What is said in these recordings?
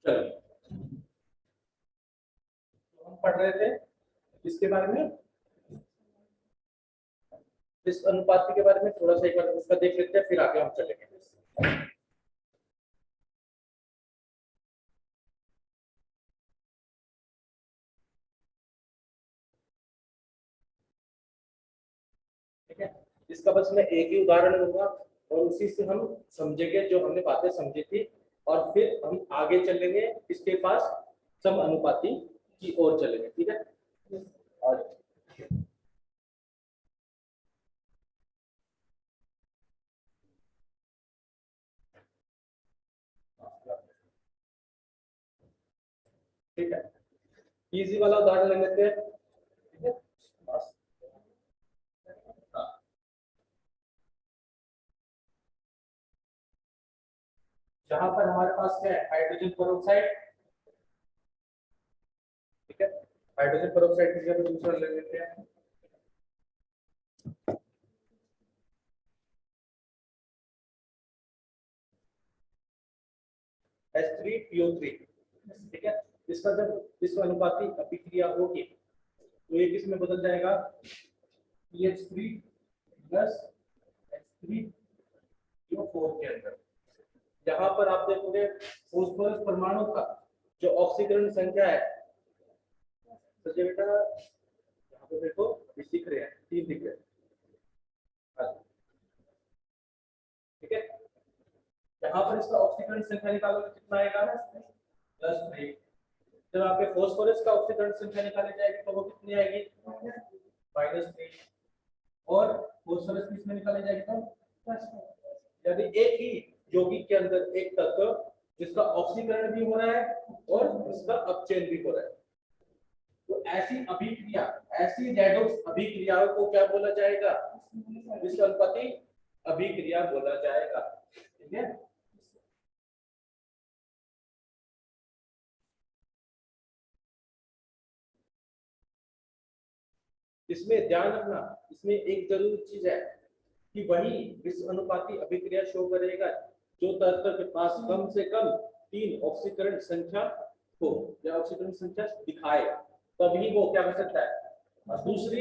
चलो, तो हम पढ़ रहे थे इसके बारे में, इस अनुपात के बारे में थोड़ा सा एक बार उसका देख लेते हैं, फिर आगे हम चलेंगे। ठीक है, इसका बस मैं एक ही उदाहरण दूंगा और उसी से हम समझेंगे जो हमने बातें समझी थी, और फिर हम आगे चलेंगे इसके पास सम अनुपाती की ओर चलेंगे। ठीक है, और ठीक है, इजी वाला उदाहरण ले लेते हैं। ठीक है, बस हाँ, जहां पर हमारे पास क्या है, हाइड्रोजन पेरोक्साइड। ठीक है, हाइड्रोजन पेरोक्साइड की जगह दूसरा ले लेते हैं, H3PO3। ठीक है, इसका जब विश्व अनुपाती अभिक्रिया होगी तो ये किस में बदल जाएगा, PH3 प्लस H3PO4 के अंदर। यहाँ पर आप देखोगे फॉस्फोरस परमाणु का जो ऑक्सीकरण संख्या है, तो ये बेटा यहाँ पे देखो ये दिख रहे हैं, 3 दिख रहे हैं। ठीक है, यहाँ पर इसका ऑक्सीकरण संख्या निकालोगे कितना आएगा, +3। जब आपके फॉस्फोरस का ऑक्सीकरण संख्या निकाली जाएगी तो वो कितनी आएगी, -3। और फॉस्फोरस की इसमें निकाली जाएगी तो यदि एक ही यौगिक के अंदर एक तत्व जिसका ऑक्सीकरण भी हो रहा है और इसका अपचयन भी हो रहा है, तो ऐसी अभिक्रिया, ऐसी रेडॉक्स अभिक्रियाओं को क्या बोला जाएगा, विश्व अनुपाती अभिक्रिया बोला जाएगा। ठीक है, इसमें ध्यान रखना, इसमें एक जरूरी चीज है कि वही विश्व अनुपाती अभिक्रिया शो करेगा जो तत्व के पास कम से कम 3 ऑक्सीकरण संख्या हो या ऑक्सीकरण संख्या दिखाए, तभी वो क्या कर सकता है। और दूसरी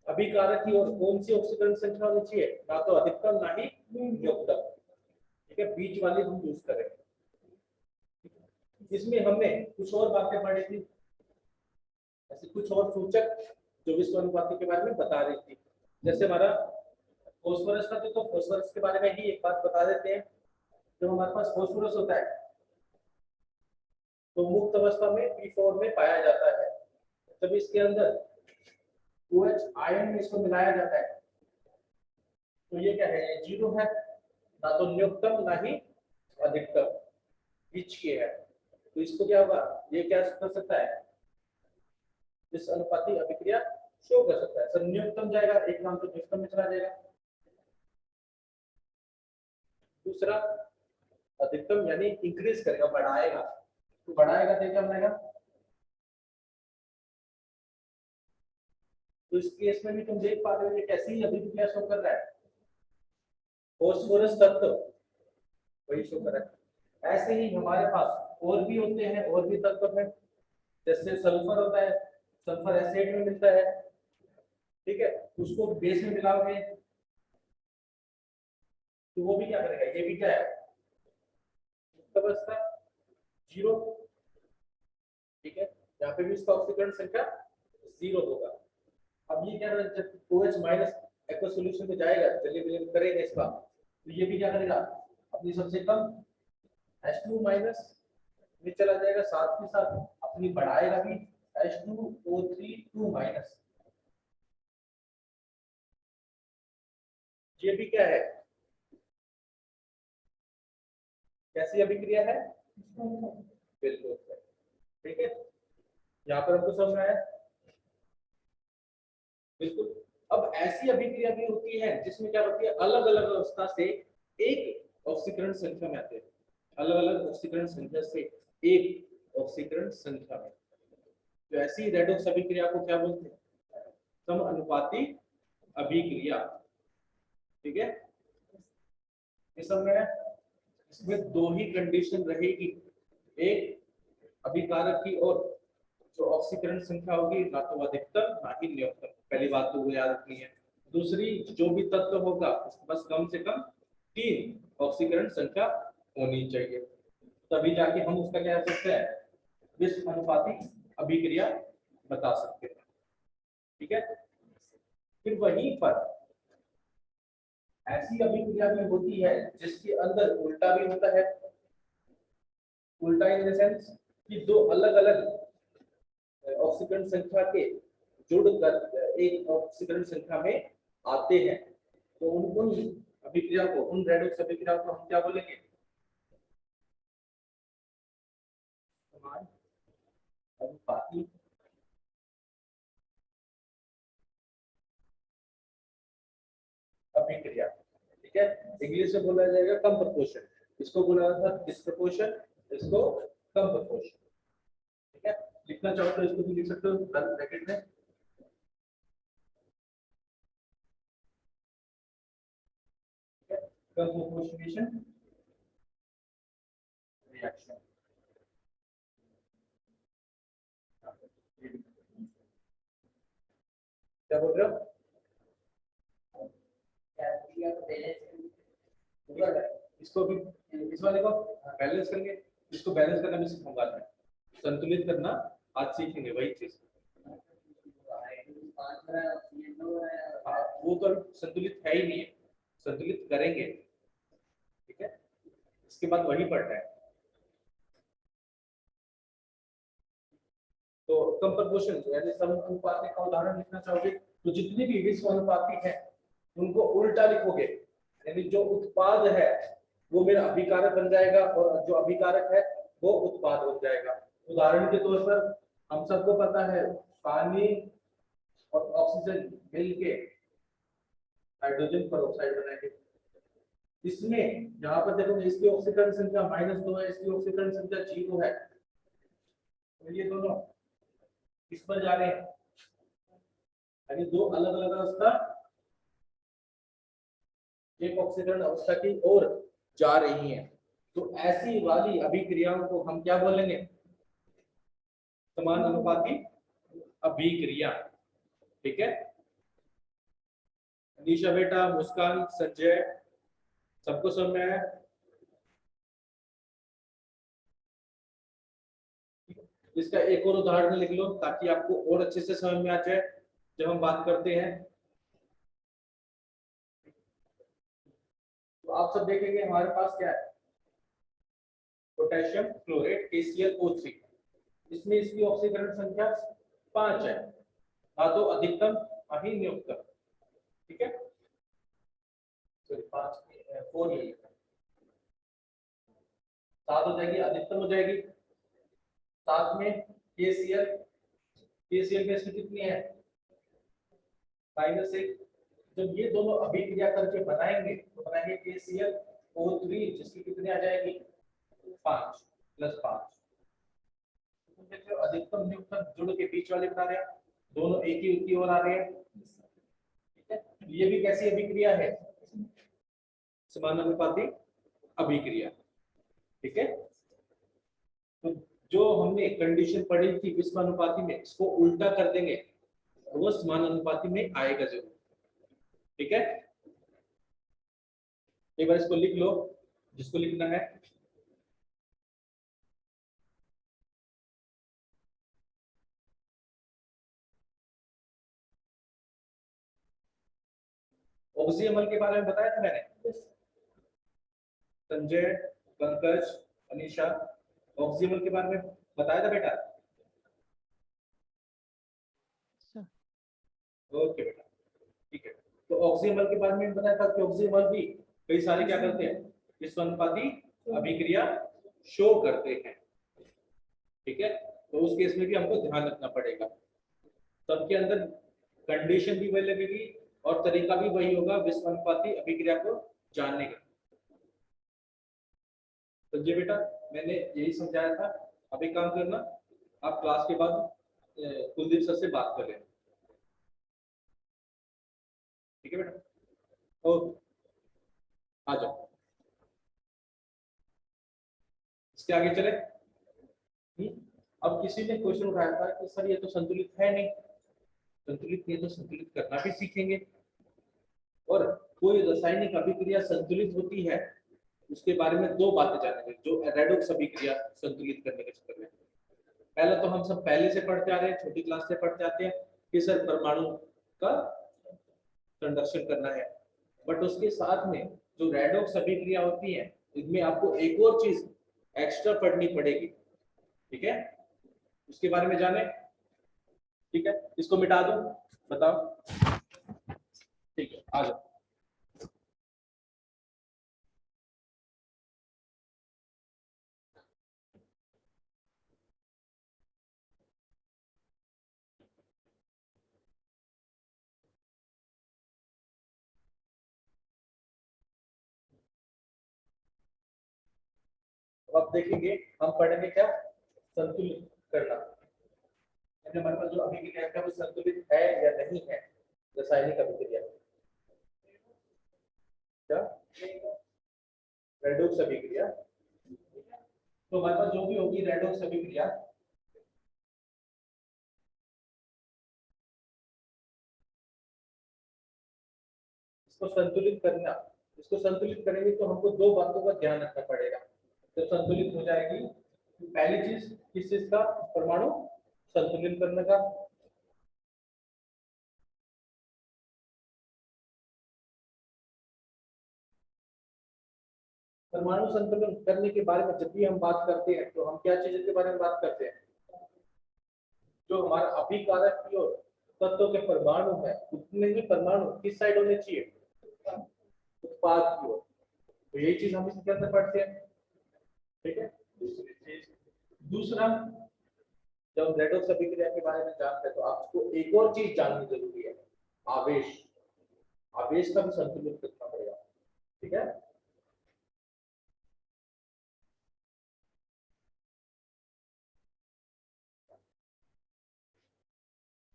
अभिकारक की और कौन सी ऑक्सीकरण संख्या होनी चाहिए, ना तो अधिकतम ना ही न्यूनतम। ठीक है, बीच वाली हम यूज करें। इसमें हमने कुछ और बातें पढ़ी थी, ऐसे कुछ और सूचक जो विश्व अनुपाती के बारे में बता रही थी। जैसे हमारा फॉस्फोरस का, तो फॉस्फोरस के बारे में ही एक बात बता देते हैं। जो हमारे पास फॉस्फोरस होता है तो मुक्त अवस्था में P4 में पाया जाता है। जब इसके अंदर OH आयन में इसको मिलाया जाता है तो ये क्या है, ये 0 है, ना तो न्यूनतम ना ही अधिकतम, बीच के है। तो इसको क्या होगा, ये क्या कर सकता है, इस अनुपाती अभिक्रिया शो कर सकता है। सर न्यूनतम जाएगा, एक नाम तो न्यूनतम में चला जाएगा। दूसरा अधिकतम यानी इंक्रीज करेगा, बढ़ाएगा, तो बढ़ाएगा तो क्या बनेगा, तो इस केस में भी तुम देख पा रहे हो ये कैसी अभिक्रिया शो कर रहा है, फॉस्फोरस तत्व वही शो कर रहा है। ऐसे ही हमारे पास और भी होते हैं, और भी तत्व हैं, जैसे सल्फर होता है, सल्फर एसिड में मिलता है। ठीक है, उसको बेस में मिलाओगे तो वो भी क्या करेगा, ये भी क्या है, अवस्था 0। ठीक है, यहाँ पे भी इसका ऑक्सीकरण संख्या 0 होगा। अब ये क्या करेगा, जब OH माइनस एक्वस सॉल्यूशन में जाएगा, जलीय विलयन करेगा इसका, तो ये भी क्या करेगा, अपनी सबसे कम H2 माइनस में चला जाएगा, साथ के साथ अपनी बढ़ाएगा भी H2O3 माइनस। ये भी क्या है, कैसी अभिक्रिया है, बिल्कुल। ठीक है, यहाँ पर हमको समझ में आया, बिल्कुल। अब ऐसी अभिक्रिया भी होती है जिसमें क्या होती है, अलग अलग अवस्था से एक ऑक्सीकरण संख्या में आते हैं, अलग अलग ऑक्सीकरण संख्या से एक ऑक्सीकरण संख्या में, तो ऐसी रेडॉक्स अभिक्रिया को क्या बोलते हैं, सम अनुपाती अभिक्रिया। ठीक है, इस समय इसमें दो ही कंडीशन रहेगी, एक अभिकारक की और जो ऑक्सीकरण संख्या होगी ना तो अधिकतम ना ही न्यूनतम, पहली बात तो वो याद रखनी है। दूसरी, जो भी तत्व होगा बस कम से कम 3 ऑक्सीकरण संख्या होनी चाहिए, तभी जाके हम उसका क्या कर सकते हैं, विश्व अनुपाती अभिक्रिया बता सकते हैं। ठीक है, फिर वहीं पर ऐसी अभिक्रिया भी होती है जिसके अंदर उल्टा भी होता है। उल्टा इन द सेंस कि दो अलग अलग ऑक्सीकरण संख्या के जुड़कर एक ऑक्सीकरण संख्या में आते हैं, तो उन अभिक्रिया को, उन रेडॉक्स अभिक्रिया को हम क्या बोलेंगे, समान अनुपाती अभिक्रिया। ठीक है, इंग्लिश में बोला जाएगा कम प्रोपोर्शन, इसको बोला जाता है डिस्प्रोपोर्शन, इसको कम प्रोपोर्शन। ठीक है, लिखना चाहो तो इसको भी लिख सकते हो ब्रैकेट में। कम प्रोपोर्शनेशन रिएक्शन। क्या बोल रहे हो, इसको भी इस वाले को बैलेंस करेंगे, इसको बैलेंस करना भी सिखाऊंगा मैं, संतुलित करना आज सीखेंगे वही चीज। वो तो संतुलित है ही नहीं है, संतुलित करेंगे। ठीक है, इसके बाद वही पढ़ना है। तो कम प्रोपोर्शन यानी समानुपाती का उदाहरण लिखना चाहोगे तो जितने भी विश्व अनुपाती है उनको उल्टा लिखोगे, यानी जो उत्पाद है वो मेरा अभिकारक बन जाएगा और जो अभिकारक है वो उत्पाद बन जाएगा। उदाहरण के तौर पर हम सबको पता है पानी और ऑक्सीजन मिलके हाइड्रोजन पर बनाएंगे। इसमें यहाँ पर देखो इसकी ऑक्सीकरण संख्या -2 है, इसकी ऑक्सीकरण संख्या 0 है, तो ये दोनों किस पर जा रहे हैं, यानी दो अलग अलग अवस्था एक ऑक्सीकरण अवस्था की ओर जा रही हैं। तो ऐसी वाली अभिक्रियाओं को हम क्या बोलेंगे, समान अनुपाती अभिक्रिया। ठीक है, अनीशा बेटा, मुस्कान, संजय, सबको समझ में आया। इसका एक और उदाहरण लिख लो ताकि आपको और अच्छे से समझ में आ जाए जब हम बात करते हैं। तो आप सब देखेंगे हमारे पास क्या है, पोटेशियम क्लोरेट KClO3, इसमें इसकी ऑक्सीकरण संख्या 5 है, ना तो अधिकतम ना ही न्यूनतम। ठीक है, सॉरी 5 4 ये 7 हो जाएगी, अधिकतम हो जाएगी। साथ में KCl में इसकी कितनी है, -1। जब ये दोनों अभिक्रिया करके बनाएंगे तो बनाएंगे KClO3 जिसकी कितनी आ जाएगी 5 + 5। देखो अधिकतम न्यूनतम जुड़ के बीच वाले बता रहे हैं, दोनों एक ही की ओर आ रहे हैं। ठीक है, ये भी कैसी अभिक्रिया है, समानुपाती अभिक्रिया। ठीक है, तो जो हमने कंडीशन पढ़ी थी विस्मानुपाती में, इसको उल्टा कर देंगे वो समानुपाती में आएगा जरूर। ठीक है, एक बार इसको लिख लो जिसको लिखना है। ऑक्सीजन के बारे में बताया था मैंने, संजय, पंकज, अनीशा, ऑक्सीजन के बारे में बताया था बेटा। ओके बेटा, ठीक है। तो ऑक्सीजन के बारे में बताया था कि ऑक्सीजन भी कई सारे क्या करते हैं, विस्मानुपाती अभिक्रिया शो करते हैं। ठीक है, तो उस केस में भी हमको ध्यान रखना पड़ेगा, सबके अंदर कंडीशन भी वही लगेगी और तरीका भी वही होगा विस्मानुपाती अभिक्रिया को जानने का। तो ये बेटा मैंने यही समझाया था। अब एक काम करना, आप क्लास के बाद कुलदीप सर से बात कर लेना। ठीक है बेटा, ओके, आ जाओ। इसके आगे चले। अब किसी ने क्वेश्चन उठाया था कि सर ये तो संतुलित है नहीं, संतुलित नहीं तो संतुलित करना भी सीखेंगे। और कोई रासायनिक अभिक्रिया संतुलित होती है उसके बारे में दो बातें जानेंगे जो रेडॉक्स अभिक्रिया संतुलित करने के चक्कर में। पहला तो हम सब पहले से पढ़ते आ रहे हैं, छोटी क्लास से पढ़ते आते हैं कि सर परमाणु का कंडक्शन करना है, बट उसके साथ में जो रेडॉक्स अभिक्रिया होती है इसमें आपको एक और चीज एक्स्ट्रा पढ़नी पड़ेगी, ठीक है, उसके बारे में जाने। ठीक है, इसको मिटा दो, बताओ। ठीक है, आ जाओ। अब देखेंगे हम पढ़ेंगे क्या, संतुलित करना, यानी हमारे पास जो अभिक्रिया है वो संतुलित है या नहीं है, रासायनिक अभिक्रिया क्या, रेडॉक्स अभिक्रिया। तो हमारे पास जो भी होगी रेडॉक्स अभिक्रिया, इसको संतुलित करना, इसको संतुलित करेंगे तो हमको दो बातों का ध्यान रखना पड़ेगा। तो संतुलित हो जाएगी पहली चीज किस चीज का, परमाणु संतुलित करने का। परमाणु संतुलन करने के बारे में जब भी हम बात करते हैं तो हम क्या चीज के बारे में बात करते हैं, जो हमारा अभिकारक की ओर तत्व के परमाणु है उतने ही परमाणु किस साइड होने चाहिए, उत्पाद की ओर। तो यही चीज हम इसके अंदर पढ़ते हैं, ठीक है। दूसरी चीज, दूसरा, जब रेडॉक्स अभिक्रिया के बारे में जानते हैं तो आपको एक और चीज जाननी जरूरी है, आवेश, आवेश का भी संतुलित करना पड़ेगा, ठीक है।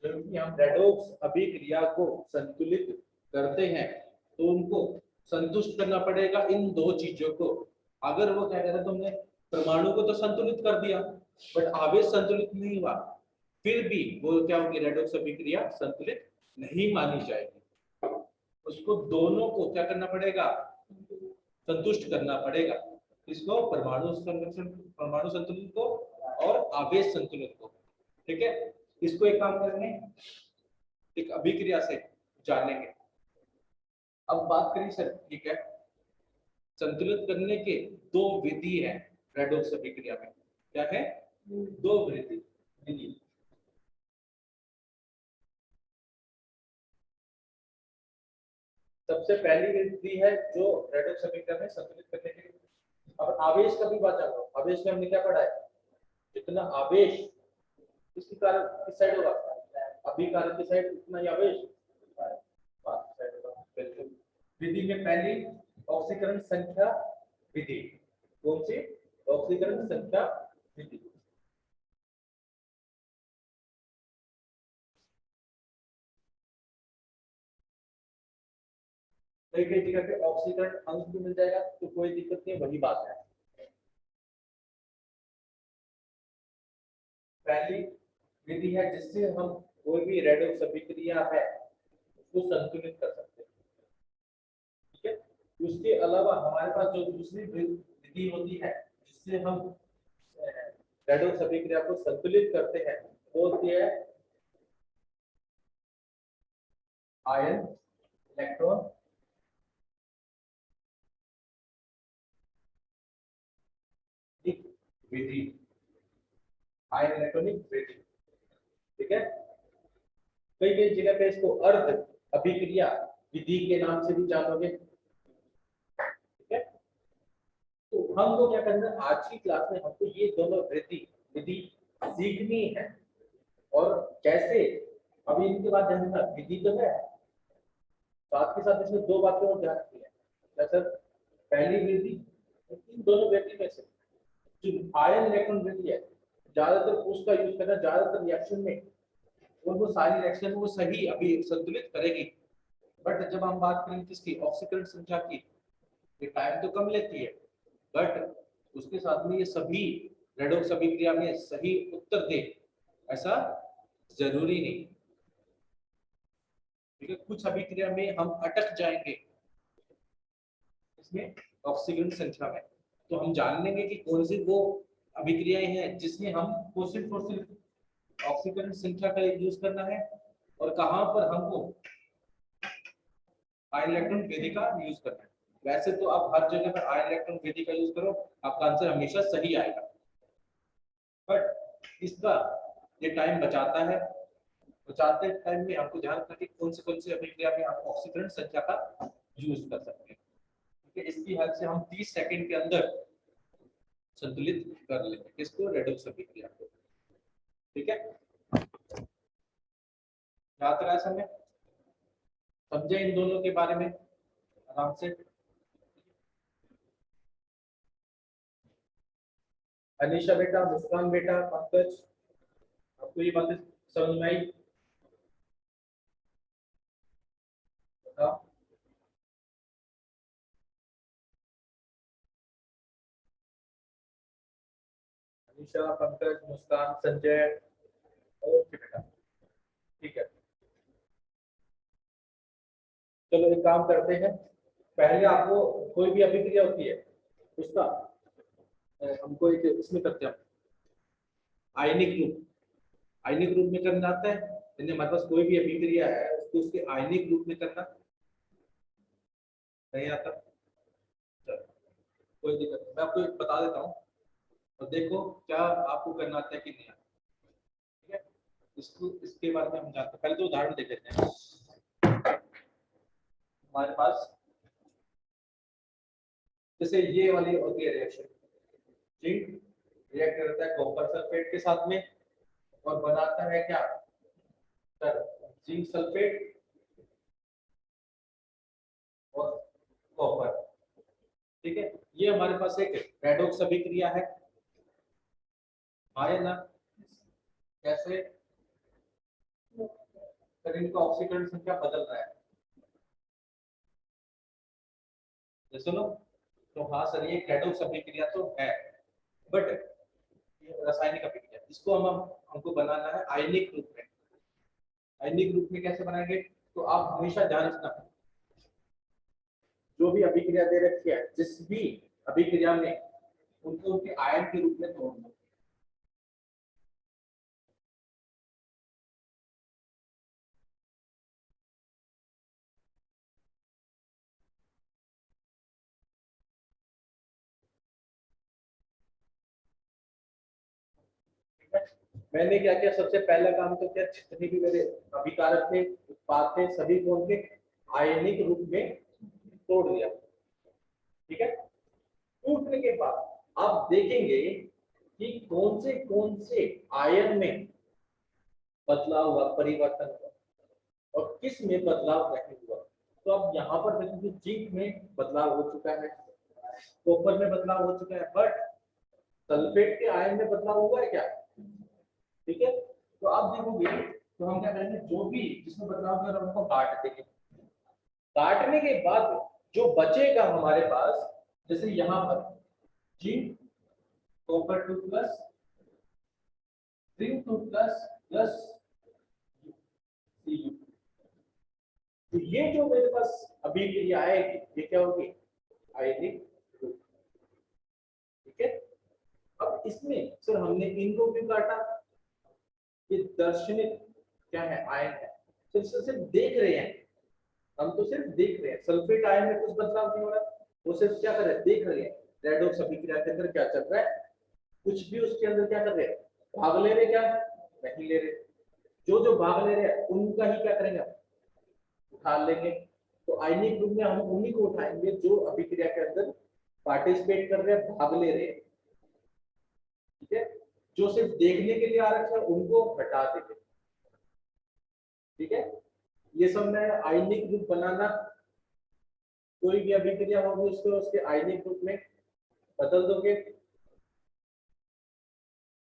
जब हम रेडॉक्स अभिक्रिया को संतुलित करते हैं तो उनको संतुष्ट करना पड़ेगा इन दो चीजों को। अगर वो क्या कहते हैं, तुमने परमाणु को तो संतुलित कर दिया बट आवेश संतुलित नहीं हुआ, फिर भी वो क्या होगी, रेडॉक्स अभिक्रिया संतुलित नहीं मानी जाएगी। उसको दोनों को क्या करना पड़ेगा, संतुष्ट करना पड़ेगा, इसको परमाणु संरक्षण, परमाणु संतुलन को और आवेश संतुलन को, ठीक है। इसको एक काम करेंगे, एक अभिक्रिया से जानेंगे। अब बात करें सर, ठीक है, संतुलित करने के दो विधि है रेडॉक्स अभिक्रिया में, क्या है, दो विधि विधि। सबसे पहली विधि है जो रेडॉक्स अभिक्रिया में संतुलित करने के लिए। अब आवेश का भी बात जानो, आवेश में हमने क्या पढ़ा है, जितना आवेश किसकी कारण किस साइड होगा, अभिकारक की साइड, उतना ही आवेश साइड होगा, बिल्कुल। विधि में पहली ऑक्सीकरण संख्या विधि, कौन सी, ऑक्सीकरण संख्या विधि। कई कई जगह पे ऑक्सीकरण अंक भी मिल जाएगा तो कोई दिक्कत नहीं, वही बात है। पहली विधि है जिससे हम कोई भी रेडॉक्स अभिक्रिया है उसको संतुलित कर सकते हैं, ठीक है। उसके अलावा हमारे पास जो दूसरी विधि होती है जिससे हम रेडॉक्स अभिक्रिया को संतुलित करते हैं वो होती है आयन इलेक्ट्रॉन विधि, आयन इलेक्ट्रॉनिक विधि, ठीक है। कई कई जगह पे इसको अर्ध अभिक्रिया विधि के नाम से भी जानोगे, ठीक है। तो हमको क्या करना है, आज की क्लास में हमको ये दोनों विधि विधि सीखनी है। और कैसे, अभी इनके बाद जानना, विधि तो है, साथ के साथ इसमें दो बातें और ध्यान रखनी है सर। पहली विधि, इन दोनों विधि में से जो आयन इलेक्ट्रॉन विधि है ज्यादातर उसका यूज करना, ज्यादातर रिएक्शन में वो सारी रिएक्शन वो सही अभी संतुलित करेगी। बट जब हम बात करेंगे किसकी, ऑक्सीकरण संख्या की, ये टाइम तो कम लेती है बट उसके साथ में ये सभी रेडॉक्स अभिक्रिया में सही उत्तर दे ऐसा जरूरी नहीं। ठीक है, कुछ अभिक्रिया में हम अटक जाएंगे इसमें ऑक्सीकरण संख्या में, तो हम जान लेंगे कि कौन सी वो अभिक्रियाएं हैं जिसमें हम सिर्फ और सिर्फ ऑक्सीकरण संख्या का यूज करना है और कहां पर हमको आयन इलेक्ट्रॉन विधि का यूज करना है। वैसे तो आप हर जगह पर आयन इलेक्ट्रॉन विधि का यूज करो, आपका आंसर हमेशा सही आएगा, बट इसका ये टाइम बचाता है। बचाते टाइम में आपको ध्यान रखना कि कौन सी अभिक्रिया में आप ऑक्सीकरण संख्या का यूज कर सकते हैं। ठीक है, इसकी हेल्प से हम 30 सेकंड के अंदर संतुलित कर लेते हैं किसको, रेडॉक्स अभिक्रिया को। ठीक है, याद रहा समय, समझे इन दोनों के बारे में आराम से। अनीशा बेटा, मुस्कान बेटा, पंकज, आपको ये बातें समझ में आई? बताओ। अनीशा, पंकज, मुस्कान, संजय, ओके बेटा, ठीक है। चलो एक काम करते हैं, पहले आपको कोई भी अभिक्रिया होती है उसका हमको एक इसमें करते हैं आयनिक रूप, आयनिक रूप में करना आता है। यानी हमारे पास कोई भी अभिक्रिया है उसको उसके आयनिक रूप में करना नहीं आता। चलो कोई दिक्कत नहीं, मैं आपको एक बता देता हूँ और देखो क्या आपको करना आता है कि नहीं आता। ठीक है, इसको इसके बारे में हम जानते हैं, पहले तो उदाहरण देख लेते हैं। हमारे पास जैसे ये वाली होती है रिएक्शन, जिंक रिएक्ट करता है कॉपर सल्फेट के साथ में और बनाता है क्या सर, जिंक सल्फेट और कॉपर। ठीक है, ये हमारे पास एक रेडॉक्स अभिक्रिया है, आए ना कैसे सर इनका ऑक्सीकरण संख्या बदल रहा है, ये सुनो। तो हाँ सर ये रेडॉक्स अभिक्रिया तो है, बट ये रासायनिक अभिक्रिया, इसको हम हमको बनाना है आयनिक रूप में। आयनिक रूप में कैसे बनाएंगे, तो आप हमेशा ध्यान रखना जो भी अभिक्रिया दे रखी है जिस भी अभिक्रिया में उनको उनके आयन के रूप में तोड़ना। मैंने क्या किया, सबसे पहला काम तो क्या, जितने भी मेरे अभिकारक थे उत्पाद थे सभी को उनके आयनिक रूप में तोड़ दिया। ठीक है, टूटने के बाद आप देखेंगे कि कौन से आयन में बदलाव हुआ, परिवर्तन हुआ और किस में बदलाव नहीं हुआ। तो अब यहाँ पर देखेंगे जिंक में बदलाव हो चुका है, कॉपर में बदलाव हो चुका है, बट सल्फेट के आयन में बदलाव हुआ है क्या? ठीक है, तो आप देखोगे तो हम क्या करेंगे, जो भी जिसमें बदलाव हुआ उनको काट देंगे। काटने के बाद जो बचेगा हमारे पास, जैसे यहाँ पर zinc copper 2 plus zinc 2 plus plus Cu, तो ये जो मेरे पास अभिक्रिया आएगी ये क्या होगी, आयनिक ग्रुप। ठीक है, अब इसमें सर हमने इनको क्यों काटा, ये दर्शनिक क्या है, आयन है, सिर्फ देख रहे हैं, हम तो सिर्फ देख रहे हैं सल्फेट आयन में कुछ बदलाव नहीं हो रहा, वो सिर्फ क्या कर रहे हैं, देख रहे हैं रेडॉक्स अभिक्रिया के अंदर क्या चल रहा है, कुछ भी उसके अंदर क्या कर रहे हैं, भाग ले रहे, क्या नहीं ले रहे, जो जो भाग ले रहे हैं उनका ही क्या करेंगे, उठा लेंगे। तो आयनिक ग्रुप में हम उन्हीं को उठाएंगे जो अभिक्रिया के अंदर पार्टिसिपेट कर रहे हैं, भाग ले रहे हैं। ठीक है, जो सिर्फ देखने के लिए आ रखे हैं उनको हटा देंगे। ठीक है, ये सब मैं आयनिक ग्रुप बनाना, कोई भी अभिक्रिया होगी उसको उसके आयनिक ग्रुप में बदल दोगे।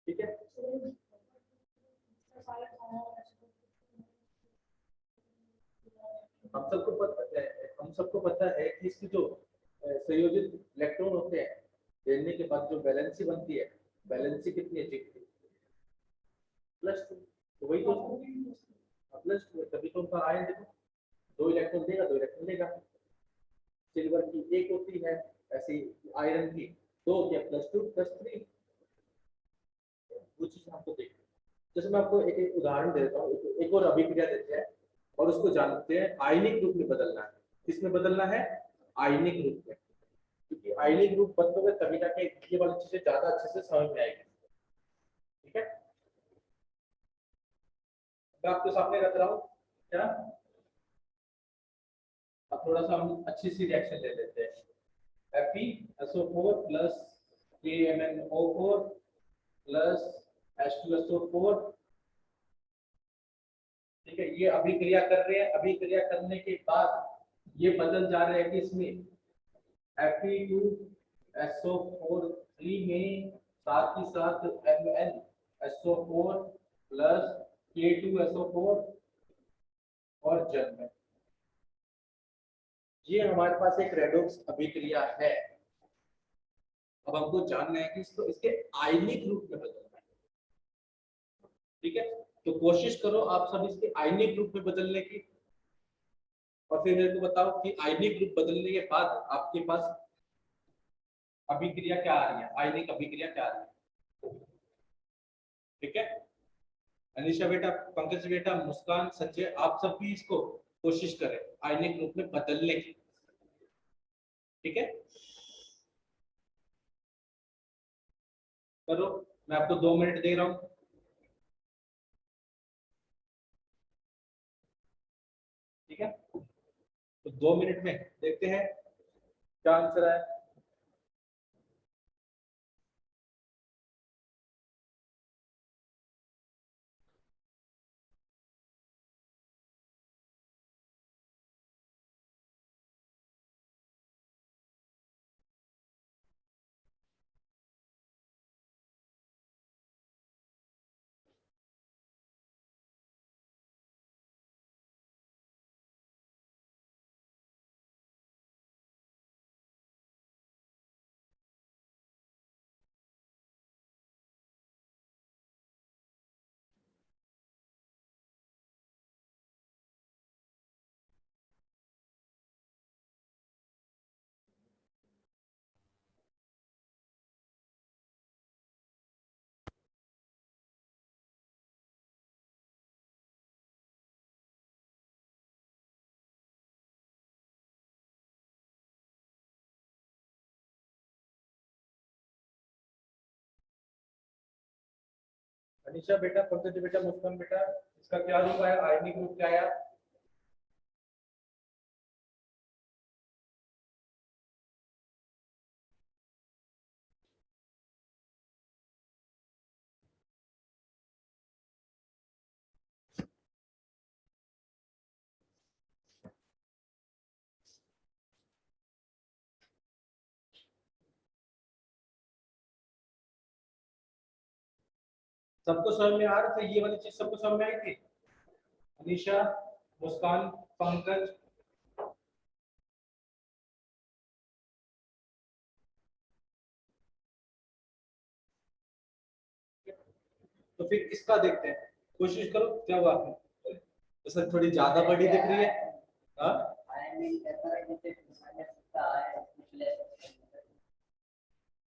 ठीक है, हम सबको पता है कि इसकी जो संयोजित इलेक्ट्रॉन होते हैं लेने के बाद जो वैलेंसी बनती है वैलेंसी कितनी है जिंक की? +2। तो वही तो +2 तभी तो उनका आयन देखो 2 इलेक्ट्रॉन देगा 2 इलेक्ट्रॉन देगा। सिल्वर की 1 होती है, ऐसी आयरन की 2 होती है, +2 +3। वो चीज आपको देखना। जैसे मैं आपको एक उदाहरण देता हूँ, एक और अभिक्रिया देते हैं और उसको जानते हैं आयनिक रूप में बदलना है। किसमें बदलना है? आयनिक रूप में। क्योंकि आयनिक रूप बदलोगे तभी जाके ये वाली चीजें ज्यादा अच्छे से समझ में आएगी। ठीक है, मैं आपके सामने रख रहा हूँ क्या। अब थोड़ा सा हम अच्छी सी रिएक्शन ले लेते हैं। FeSO4 plus KMnO4 plus H2SO4। ठीक है, ये अभिक्रिया कर रहे हैं। अभिक्रिया करने के बाद ये बदल जा रहे हैं कि इसमें Fe2SO4 में साथ ही साथ MnSO4 प्लस K2SO4 और जल में। ये हमारे पास एक रेडॉक्स अभिक्रिया है। अब हमको जानना है कि इसको इसके आयनिक रूप में बदलना है। ठीक है, तो कोशिश करो आप सब इसके आयनिक रूप में बदलने की, और फिर मेरे को बताओ कि आयनिक रूप बदलने के बाद आपके पास अभिक्रिया क्या आ रही है, आयनिक अभिक्रिया क्या आ रही है। ठीक है, अनिशा बेटा, पंकज बेटा, मुस्कान, संजय, आप सब भी इसको कोशिश करें आयनिक रूप में बदलने की। ठीक है, करो, मैं आपको 2 मिनट दे रहा हूं। ठीक है, तो 2 मिनट में देखते हैं क्या आंसर है। अनिशा बेटा, पंकज बेटा, मुस्कान बेटा, इसका क्या रूप आया, आयनिक रूप क्या आया। सबको समझ में आ रहा था, ये वाली चीज सबको समझ में आई थी। अनिशा, मुस्कान, पंकज। तो फिर इसका देखते हैं, कोशिश करो क्या हुआ। तो सर थोड़ी ज्यादा बड़ी दिख रही है। हाँ,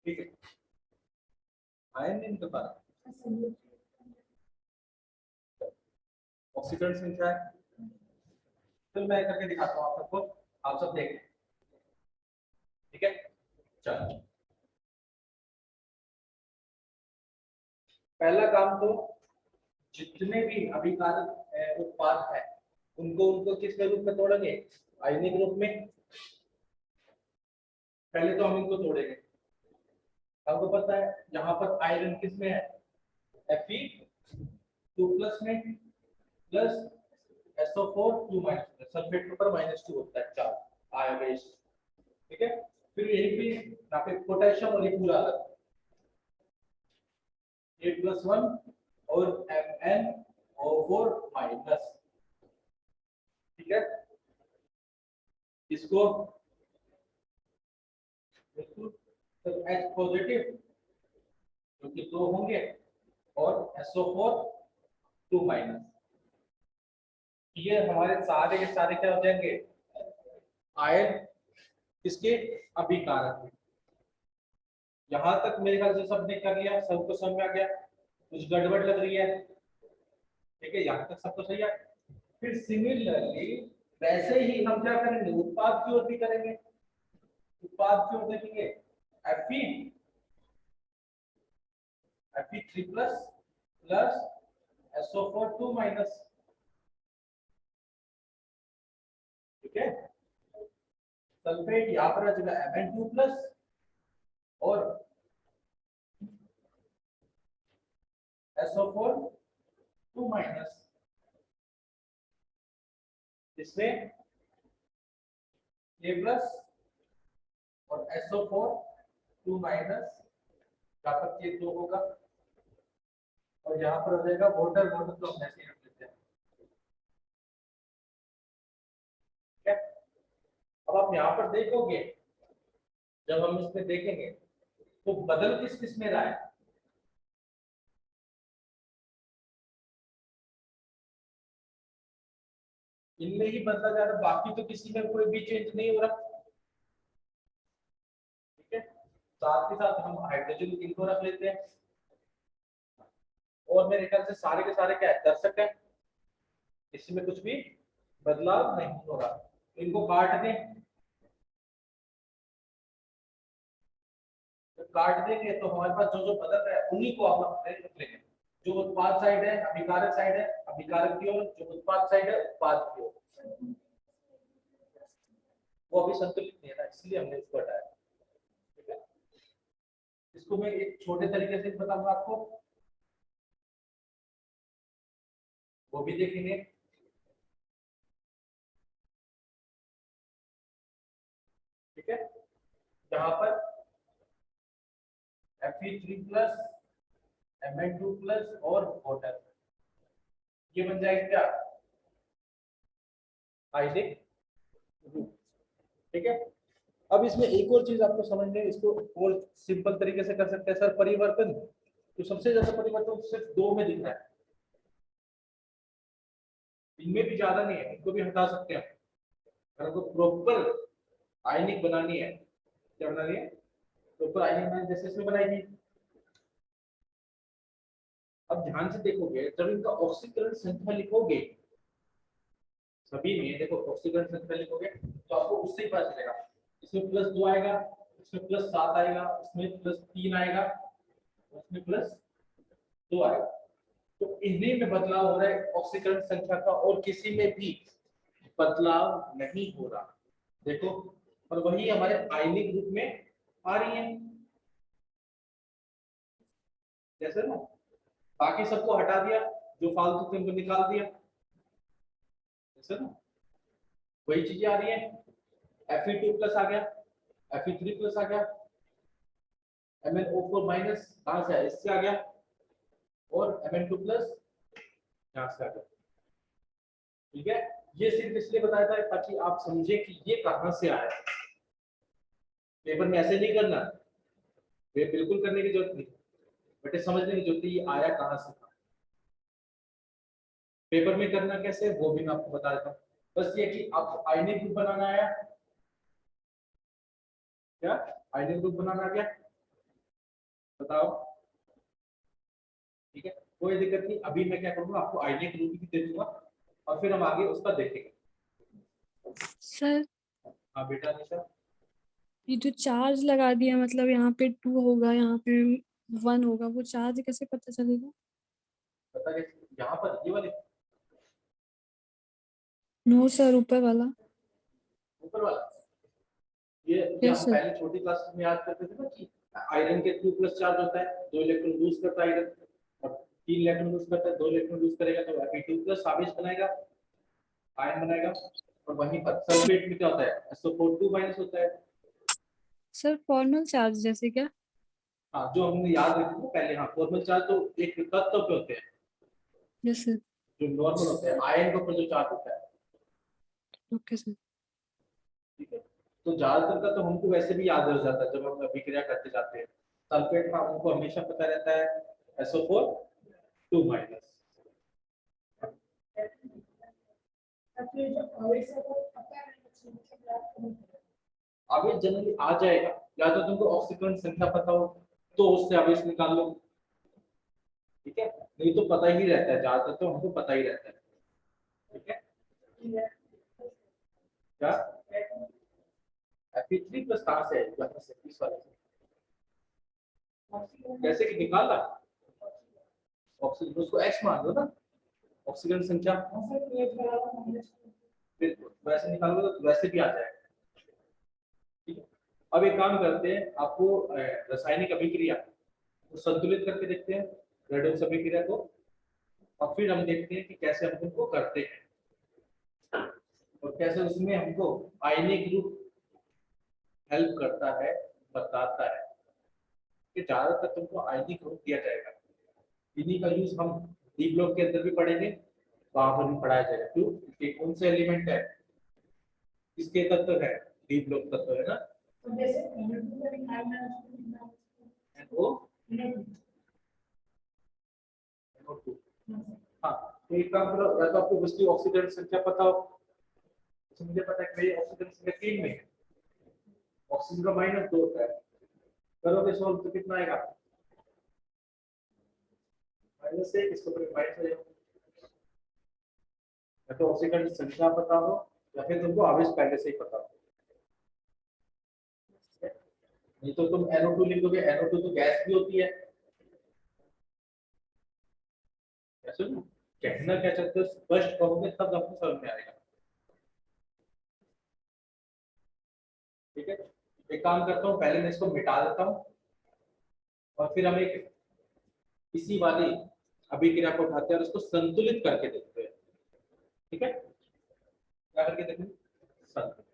ठीक है, आयन नहीं निकल पा रहा, ऑक्सीकरण संख्या है। फिर मैं करके दिखाता हूँ आप सबको, आप सब देख लें। ठीक है, चलो, पहला काम तो जितने भी अभिकारक उत्पाद है उनको उनको किस रूप में तोड़ेंगे, आयनिक रूप में। पहले तो हम इनको तोड़ेंगे। आपको पता है यहाँ पर आयरन किस में है, Fe2+ में, प्लस SO4 2- सल्फेट के ऊपर -2 होता है, 4 आयोडेज। ठीक है, फिर यही पे यहाँ पे पोटेशियम मॉलिक्यूल आ रहा है 8+1 और MnO4-। ठीक है, इसको बिल्कुल H पॉजिटिव, क्योंकि दो होंगे और SO4 2 माइनस, ये हमारे सारे के सारे क्या हो जाएंगे, आयन इसके अभिकारक में। यहां तक मेरे ख्याल से सबने कर लिया, सबको समझ में आ गया, कुछ गड़बड़ लग रही है? ठीक है, यहाँ तक सब तो सही है। फिर सिमिलरली वैसे ही हम क्या करेंगे, उत्पाद की ओर भी करेंगे। उत्पाद की ओर देखेंगे Fe3 प्लस SO4 2 माइनस। ठीक है, सल्फेट यहाँ पर आ जाएगा Mn2 प्लस और SO4 2 माइनस। इसमें A प्लस और SO4 2 माइनस, यहाँ पर ये 2 होगा और यहाँ पर हो जाएगा वाटर। वाटर तो हम ऐसे ही रख लेते हैं। ठीक है, अब आप यहाँ पर देखोगे, जब हम इसमें देखेंगे तो बदल किस किस में रहा है, इनमें ही बदला जा रहा है, बाकी तो किसी में कोई भी चेंज नहीं हो रहा। ठीक है, साथ ही साथ हम हाइड्रोजन इनको रख लेते हैं और मेरे ख्याल से सारे के सारे क्या है, दर्शक है, इसमें कुछ भी बदलाव नहीं हो रहा। इनको काट दें, तो काट देंगे तो हमारे पास जो जो बदल रहा है उन्हीं को हम अपने रख लेंगे। जो उत्पाद साइड है अभिकारक साइड है, अभिकारक की ओर, जो उत्पाद साइड है उत्पाद की ओर। वो अभी संतुलित नहीं है ना, इसलिए हमने इसको हटाया। ठीक है, इसको मैं एक छोटे तरीके से बताऊंगा आपको, वो भी देखेंगे। ठीक है, यहाँ पर Fe3 प्लस Mn2 प्लस और वाटर, ये बन जाएगा क्या, आयनिक ग्रुप। ठीक है, अब इसमें एक और चीज आपको समझने, इसको और सिंपल तरीके से कर सकते हैं सर। परिवर्तन तो सबसे ज्यादा परिवर्तन सिर्फ दो में दिख रहा है, इनमें भी ज्यादा नहीं है, इनको भी हटा सकते हैं। अगर आपको प्रॉपर आयनिक बनानी है, क्या बनानी है, प्रॉपर आयनिक बनानी, जैसे इसमें बनाएगी। अब ध्यान से देखोगे, जब इनका ऑक्सीकरण संख्या लिखोगे, सभी में देखो ऑक्सीकरण संख्या लिखोगे तो आपको उससे ही पता चलेगा। इसमें +2 आएगा, इसमें +7 आएगा, इसमें +3 आएगा, इसमें +2 आएगा। तो इन्हीं में बदलाव हो रहा है ऑक्सीकरण संख्या का, और किसी में भी बदलाव नहीं हो रहा। देखो, और वही हमारे आयनिक रूप में आ रही है, जैसे ना, बाकी सबको हटा दिया, जो फालतू थे उनको निकाल दिया, जैसे ना, वही चीजें आ रही है। Fe2 प्लस आ गया, Fe3 प्लस आ गया, MnO4 माइनस कहां से आया, इससे आ गया, और Mn2 प्लस यहां से आ गया। ठीक है, ये सिर्फ इसलिए बताया था ताकि आप समझे कि ये कहां से आया। पेपर में ऐसे नहीं करना, वे बिल्कुल करने की जरूरत नहीं, बट समझने की जरूरत है ये आया कहां से था। पेपर में करना कैसे, वो भी मैं आपको बता देता हूँ। बस ये कि आपको आयनिक ग्रुप बनाना आया, क्या आयनिक ग्रुप बनाना आ गया, बताओ। ठीक है, कोई दिक्कत नहीं, अभी मैं क्या करूंगा, आपको आयनिक ग्रुप भी दे दूंगा और फिर हम आगे उसका देखेंगे। सर हाँ बेटा निशा, ये जो चार्ज लगा दिया, मतलब यहाँ पे 2 होगा, यहाँ पे 1 होगा, वो चार्ज कैसे पता चलेगा? पता कैसे, यहाँ पर ये वाले नो सर, ऊपर वाला। ऊपर वाला, ये यस हम सर। पहले छोटी क्लास में याद करते थे ना कि आयरन के 2 प्लस चार्ज होता है, 2 इलेक्ट्रॉन लूज करता है आयरन, और 3 इलेक्ट्रॉन लूज करता है, 2 इलेक्ट्रॉन लूज करेगा तो Fe2 प्लस आवेश बनाएगा, आयन बनाएगा। और वहीं पर सल्फेट में क्या होता है, SO4 2 माइनस होता है। सर फॉर्मल चार्ज जैसे क्या? हाँ, जो हमने याद रखी थी पहले, हाँ फॉर्मल चार्ज तो एक तत्व पे होते हैं, यस सर। जो नॉर्मल होते हैं, आयन के ऊपर जो चार्ज होता है। Okay sir. ठीक है, तो ज्यादातर का तो हमको वैसे भी याद हो जाता है जब हम अभिक्रिया करते जाते हैं, सल्फेट का हमको हमेशा पता रहता है SO4 2 माइनस। आवेश जनरली आ जाएगा, या तो तुमको ऑक्सीकरण संख्या पता हो तो उससे आवेश निकाल लो, ठीक है, नहीं तो पता ही रहता है, ज्यादातर तो हमको पता ही रहता है, ठीक है। क्या Fe3 प्लस कहां से है, इस वाले से जैसे कि निकाला ऑक्सीजन, उसको X मान दो ना, ऑक्सीजन संख्या फिर वैसे निकालोगे तो वैसे भी आ जाएगा, ठीक है। अब एक काम करते हैं, आपको रासायनिक अभिक्रिया को संतुलित करके देखते हैं, रेडॉक्स अभिक्रिया को, और फिर हम देखते हैं कि कैसे हम उनको करते हैं और कैसे उसमें हमको आयनिक ग्रुप हेल्प करता है, बताता है कि ज्यादातर तुमको आयनिक ग्रुप दिया जाएगा, इन्हीं का यूज हम डी ब्लॉक के अंदर भी पढ़ेंगे, वहां पर भी पढ़ाया जाएगा। क्यों, क्योंकि कौन से एलिमेंट है, किसके तत्व है, डी ब्लॉक तत्व है ना, तो जैसे NO2। हाँ, तो एक काम करो, या तो आपको उसकी ऑक्सीजन संख्या पता हो, तो मुझे पता है कि मेरी ऑक्सीजन संख्या 3 में है, ऑक्सीजन का -2 होता है, करोगे सॉल्व तो कितना आएगा, -1, इसको फिर माइनस हो जाएगा। या तो ऑक्सीजन संख्या पता हो या फिर तुमको आवेश पहले से ही पता हो, नहीं तो तुम NO2 लिख दोगे, NO2 तो गैस भी होती है, ऐसे ना, कहना क्या चाहते हो स्पष्ट कहोगे तब आपको समझ में आएगा, ठीक है। एक काम करता हूँ, पहले मैं इसको मिटा देता हूँ और फिर हम एक इसी वाली अभिक्रिया को उठाते हैं और उसको संतुलित करके देखते हैं, ठीक है, क्या करके देखेंगे, संतुलित,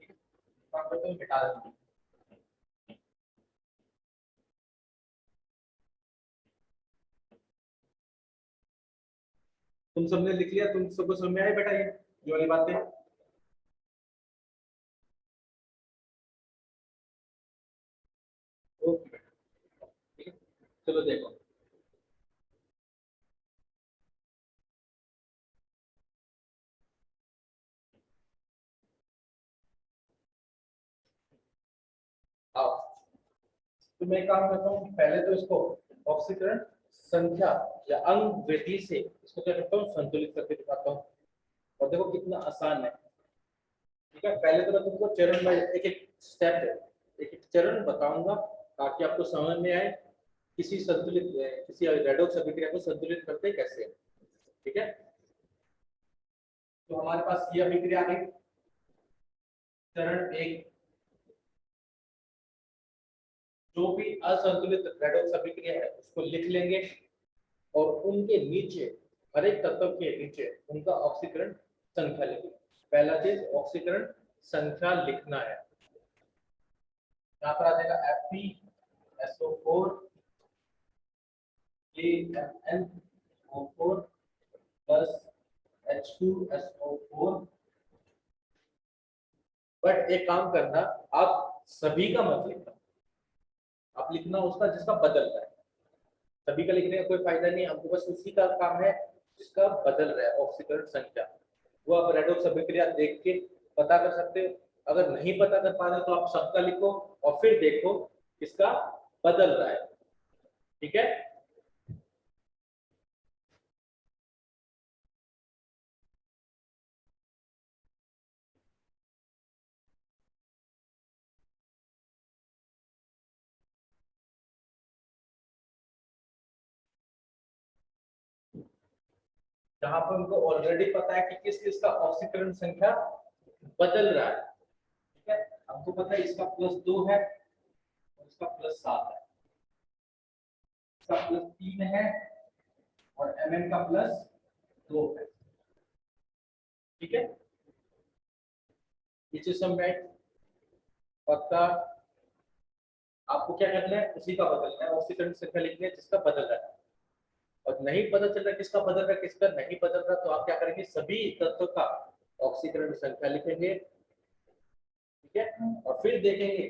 ठीक है। काम करते हैं, मिटा देते हैं। तुम सबने लिख लिया, तुम सबको समझ में आया बेटा ये वाली बातें, ओके बेटा, ठीक है। चलो देखो, आओ, तो मैं काम करता हूँ, पहले तो इसको ऑक्सीकरण संख्या या अंग विधि से इसको क्या करता हूँ, संतुलित करके दिखाता हूँ, और देखो कितना आसान है, ठीक है। पहले तो मैं तुमको चरण बाय एक एक स्टेप, एक एक चरण बताऊंगा ताकि आपको समझ में आए किसी संतुलित किसी रेडॉक्स अभिक्रिया को संतुलित करते कैसे हैं, ठीक है। तो हमारे पास ये अभिक्रिया है, चरण 1, जो भी असंतुलित रेडॉक्स अभिक्रिया है उसको लिख लेंगे और उनके नीचे, हर एक तत्व के नीचे उनका ऑक्सीकरण संख्या लिखेंगे। पहला चीज ऑक्सीकरण संख्या लिखना है, यहाँ पर आ जाएगा FeSO4 AMnO4 plus H2SO4। But एक काम करना, आप सभी का मत लिखना, आप लिखना उसका जिसका बदल रहा है, सभी का लिखने का कोई फायदा नहीं, हमको बस उसी का काम है जिसका बदल रहा है ऑक्सीकरण संख्या, वो आप रेडॉक्स अभिक्रिया देख के पता कर सकते हो। अगर नहीं पता कर पा रहे तो आप सबका लिखो और फिर देखो किसका बदल रहा है, ठीक है। जहां पर उनको ऑलरेडी पता है कि किस किस का ऑक्सीकरण संख्या बदल रहा है, ठीक है। हमको पता है इसका +2 है और इसका +7 है, इसका +3 है और Mn का +2 है, ठीक है। ये चीज समझ पक्का, आपको क्या करना है, उसी का बदलना है, ऑक्सीकरण संख्या लिखनी है जिसका बदल रहा है, और नहीं पता चल रहा किसका बदल रहा है किसका नहीं बदल रहा, तो आप क्या करेंगे, सभी तत्व का ऑक्सीकरण संख्या लिखेंगे, ठीक है, और फिर देखेंगे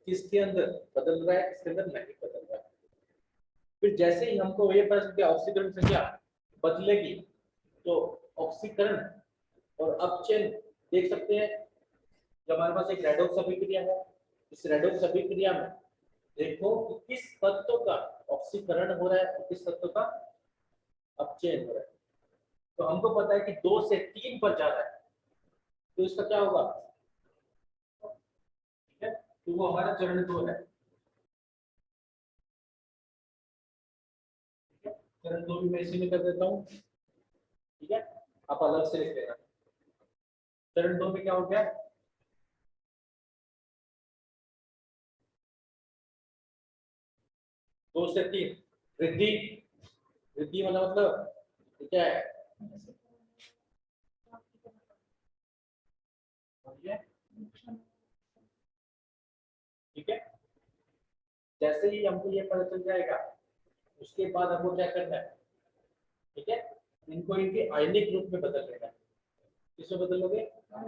किसके अंदर बदल रहा है, किसके अंदर नहीं बदल रहा है। फिर जैसे ही हमको ये पता चलता है ऑक्सीकरण संख्या बदलेगी तो ऑक्सीकरण और अपचयन देख सकते हैं। जब हमारे पास एक रेडॉक्स अभिक्रिया है, इस रेडॉक्स अभिक्रिया में देखो कि किस तत्व का ऑक्सीकरण हो रहा है और किस तत्व का अपचयन हो रहा है। तो हमको पता है कि 2 से 3 पर जा रहा है तो इसका क्या होगा, ठीक है, तो वो हमारा चरण 2 है। ठीक है, चरण 2 भी मैं इसी में कर देता हूँ। ठीक है, आप अलग से लिख लेना। चरण 2 में क्या हो गया, 2 से 3 वृद्धि। वृद्धि वाला मतलब क्या है, ठीक है। जैसे ही हमको ये पता चल जाएगा उसके बाद हमको क्या करना है, ठीक है, इनको इनके आयनिक रूप में बदल लेना है। किसमें बदलोगे,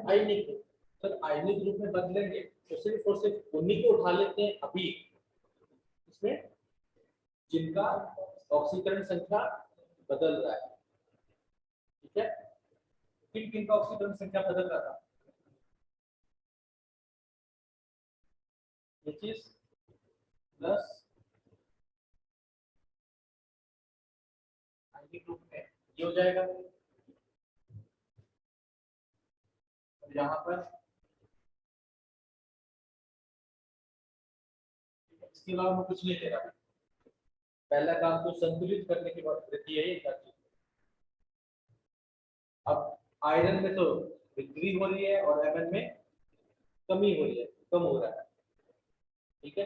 आयनिक रूप। सर आयनिक रूप में बदलेंगे तो सिर्फ और सिर्फ उन्हीं को उठा लेते हैं अभी इसमें जिनका ऑक्सीकरण संख्या बदल रहा है। ठीक है, किन किन का ऑक्सीकरण संख्या बदल रहा था, H प्लस आयनिक रूप में ये हो जाएगा। और यहाँ पर इसके अलावा मैं कुछ नहीं दे रहा। पहला काम तो संतुलित करने की बात वृद्धि है, ये चीज। अब आयरन में तो वृद्धि हो रही है और एमएन में कमी हो रही है, कम हो रहा है। ठीक है,